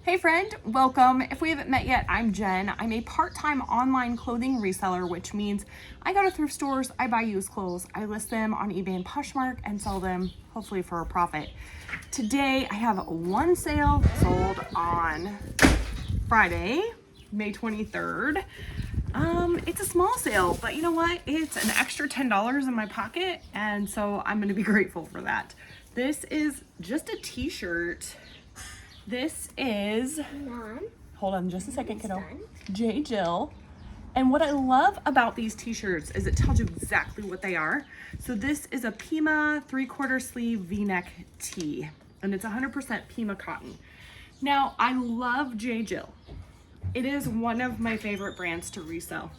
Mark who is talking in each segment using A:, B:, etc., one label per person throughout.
A: Hey friend, welcome. If we haven't met yet, I'm Jen. I'm a part-time online clothing reseller, which means I go to thrift stores, I buy used clothes, I list them on eBay and Poshmark and sell them hopefully for a profit. Today I have one sale sold on Friday, May 23rd. It's a small sale, but you know what? It's an extra $10 in my pocket, and so I'm gonna be grateful for that. This is just a t-shirt. This is,
B: Mom,
A: hold on just a second, kiddo.
B: done.
A: J. Jill. And what I love about these t-shirts is it tells you exactly what they are. So this is a Pima 3/4 sleeve V-neck tee, and it's 100% Pima cotton. Now, I love J. Jill. It is one of my favorite brands to resell.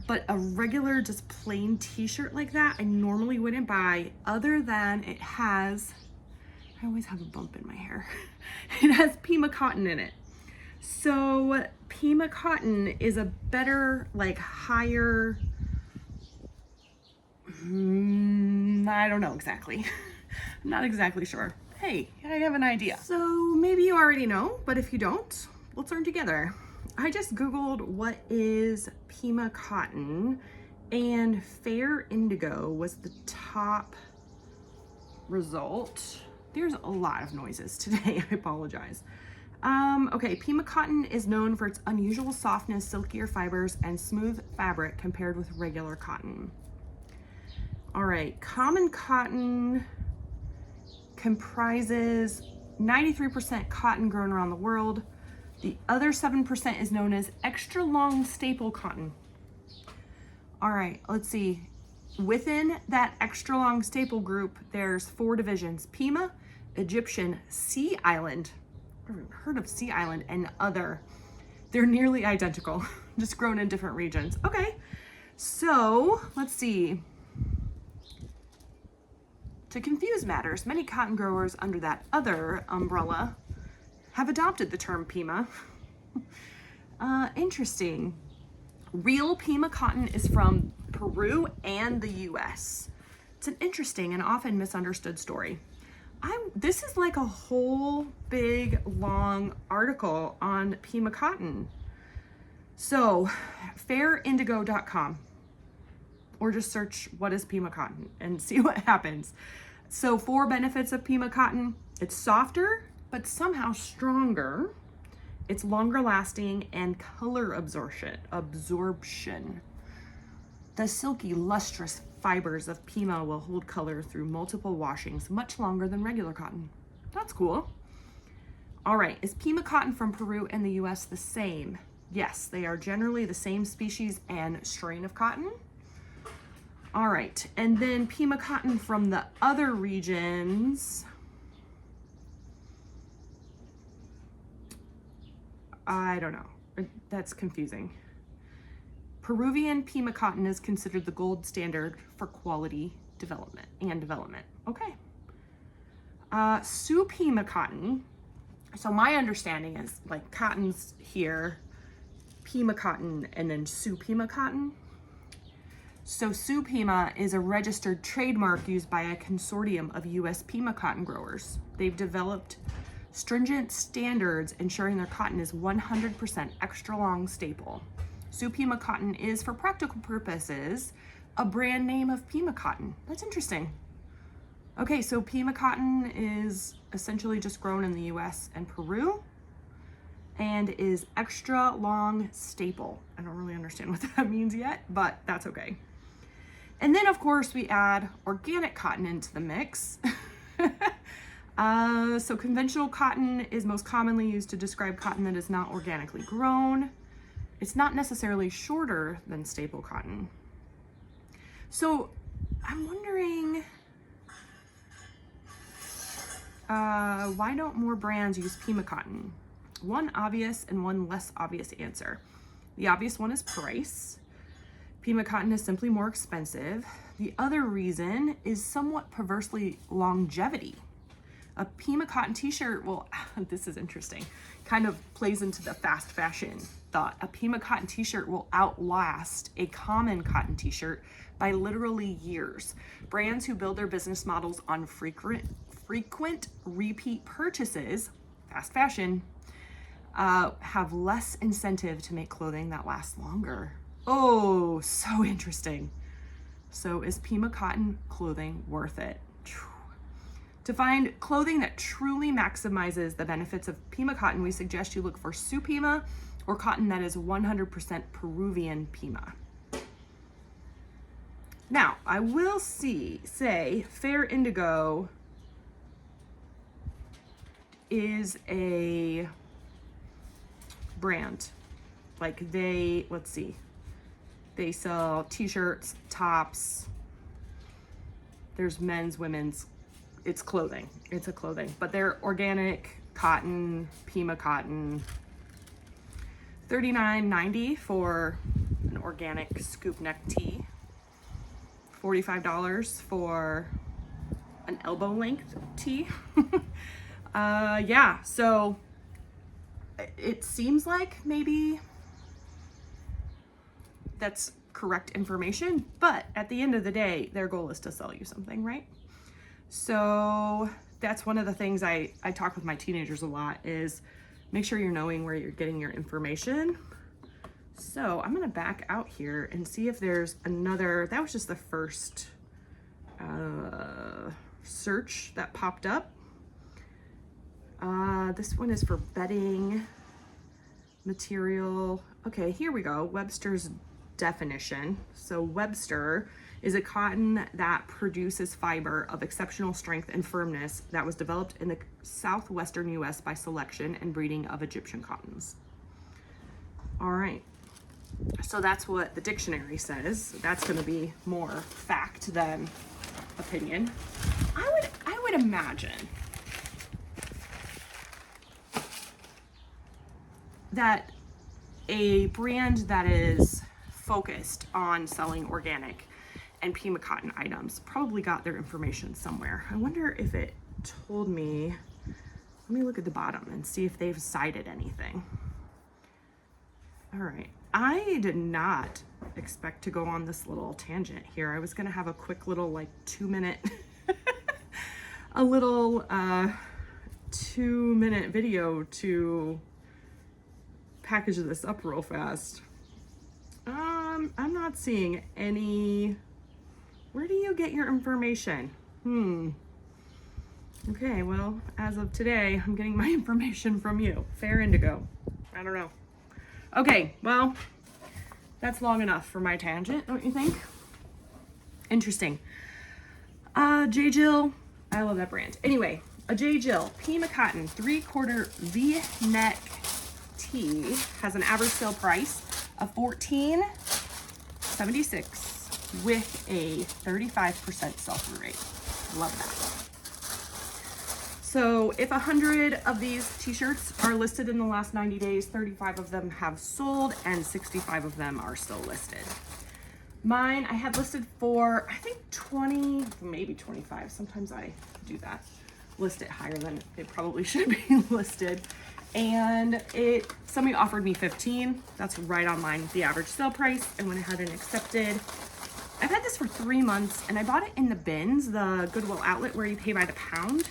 A: But a regular, just plain t-shirt like that, I normally wouldn't buy, other than it has, I always have a bump in my hair. It has Pima cotton in it. So Pima cotton is a better, like higher, I don't know exactly. I'm not exactly sure. Hey, I have an idea. So maybe you already know, but if you don't, let's learn together. I just Googled what is Pima cotton, and Fair Indigo was the top result. There's a lot of noises today, I apologize. Okay, Pima cotton is known for its unusual softness, silkier fibers, and smooth fabric compared with regular cotton. All right, common cotton comprises 93% cotton grown around the world. The other 7% is known as extra long staple cotton. All right, let's see. Within that extra long staple group, there's 4 divisions: Pima, Egyptian, Sea Island, I've never heard of Sea Island, and other. They're nearly identical, just grown in different regions. Okay, so let's see. To confuse matters, many cotton growers under that other umbrella have adopted the term Pima. Interesting. Real Pima cotton is from Peru and the US. It's an interesting and often misunderstood story. This is like a whole big long article on Pima cotton. So fairindigo.com, or just search what is Pima cotton and see what happens. So 4 benefits of Pima cotton: it's softer but somehow stronger, it's longer lasting, and color absorption. The silky, lustrous fibers of Pima will hold color through multiple washings much longer than regular cotton. That's cool. All right, is Pima cotton from Peru and the US the same? Yes, they are generally the same species and strain of cotton. All right, and then Pima cotton from the other regions, I don't know. That's confusing. Peruvian Pima cotton is considered the gold standard for quality development. Okay. Sioux Pima cotton. So my understanding is like cotton's here, Pima cotton, and then Sioux Pima cotton. So Sioux Pima is a registered trademark used by a consortium of US Pima cotton growers. They've developed stringent standards ensuring their cotton is 100% extra long staple. Sioux Pima cotton is, for practical purposes, a brand name of Pima cotton. That's interesting. Okay, so Pima cotton is essentially just grown in the US and Peru and is extra long staple. I don't really understand what that means yet, but that's okay. And then of course we add organic cotton into the mix. So conventional cotton is most commonly used to describe cotton that is not organically grown. It's not necessarily shorter than staple cotton. So I'm wondering, why don't more brands use Pima cotton? One obvious and one less obvious answer. The obvious one is price. Pima cotton is simply more expensive. The other reason is somewhat perversely longevity. A Pima cotton t-shirt will, this is interesting, kind of plays into the fast fashion thought. A Pima cotton t-shirt will outlast a common cotton t-shirt by literally years. Brands who build their business models on frequent repeat purchases, fast fashion, have less incentive to make clothing that lasts longer. Oh, so interesting. So is Pima cotton clothing worth it? To find clothing that truly maximizes the benefits of Pima cotton, we suggest you look for Su Pima or cotton that is 100% Peruvian Pima. Now, I will say Fair Indigo is a brand. Like let's see. They sell t-shirts, tops. There's men's, women's. It's clothing. It's a clothing. But they're organic cotton, Pima cotton. $39.90 for an organic scoop neck tee. $45 for an elbow length tee. Yeah, so it seems like maybe that's correct information, but at the end of the day, their goal is to sell you something, right? So that's one of the things I talk with my teenagers a lot is make sure you're knowing where you're getting your information. So I'm gonna back out here and see if there's another, that was just the first search that popped up. This one is for bedding material. Okay, here we go, Webster's definition. So Webster is a cotton that produces fiber of exceptional strength and firmness that was developed in the southwestern US by selection and breeding of Egyptian cottons. All right, so that's what the dictionary says. That's going to be more fact than opinion. I would imagine that a brand that is focused on selling organic and Pima cotton items probably got their information somewhere. I wonder if it told me, let me look at the bottom and see if they've cited anything. All right, I did not expect to go on this little tangent here. I was gonna have a quick little like 2-minute, a little 2-minute video to package this up real fast. I'm not seeing any. Where do you get your information? Okay, well, as of today, I'm getting my information from you. Fair Indigo. I don't know. Okay, well, that's long enough for my tangent, don't you think? Interesting. J. Jill, I love that brand. Anyway, a J. Jill Pima cotton 3/4 V-neck tee has an average sale price of $14.76 with a 35% sell-through rate. Love that. So if 100 of these t-shirts are listed in the last 90 days, 35 of them have sold and 65 of them are still listed. Mine, I had listed for, I think 20, maybe 25. Sometimes I do that. List it higher than it probably should be listed. And somebody offered me 15. That's right on line with the average sale price. I went ahead and accepted. I've had this for 3 months and I bought it in the bins, the Goodwill outlet where you pay by the pound.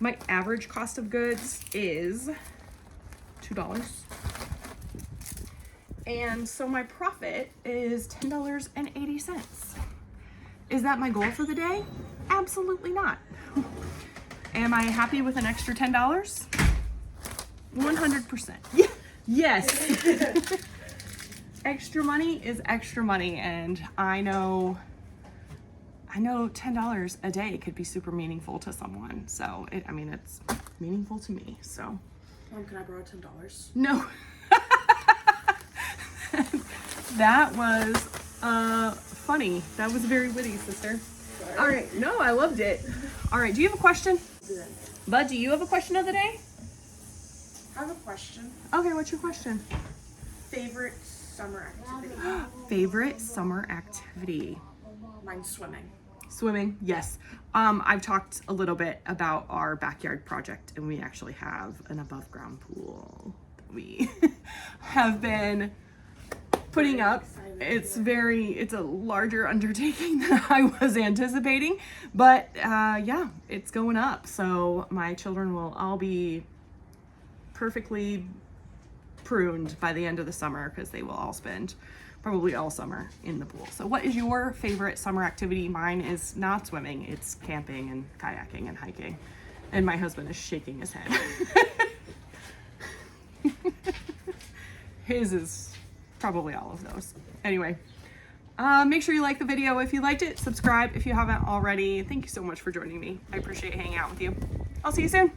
A: My average cost of goods is $2. And so my profit is $10.80. Is that my goal for the day? Absolutely not. Am I happy with an extra $10? 100%. Yes. Extra money is extra money, and I know $10 a day could be super meaningful to someone. So it's meaningful to me. So.
B: Mom, can I borrow $10?
A: No. That was funny. That was very witty, sister.
B: Sorry.
A: All right. No, I loved it. All right. Do you have a question?
B: Yeah.
A: Bud, do you have a question of the day?
B: I have a question.
A: Okay, what's your question?
B: Favorite summer activity?
A: Favorite summer activity?
B: Mine's swimming.
A: Swimming, yes. I've talked a little bit about our backyard project, and we actually have an above ground pool that we have been putting up. It's a larger undertaking than I was anticipating, but yeah, it's going up. So my children will all be perfectly pruned by the end of the summer because they will all spend probably all summer in the pool. So what is your favorite summer activity? Mine is not swimming, it's camping and kayaking and hiking. And my husband is shaking his head. His is probably all of those. Anyway, make sure you like the video if you liked it. Subscribe if you haven't already. Thank you so much for joining me. I appreciate hanging out with you. I'll see you soon.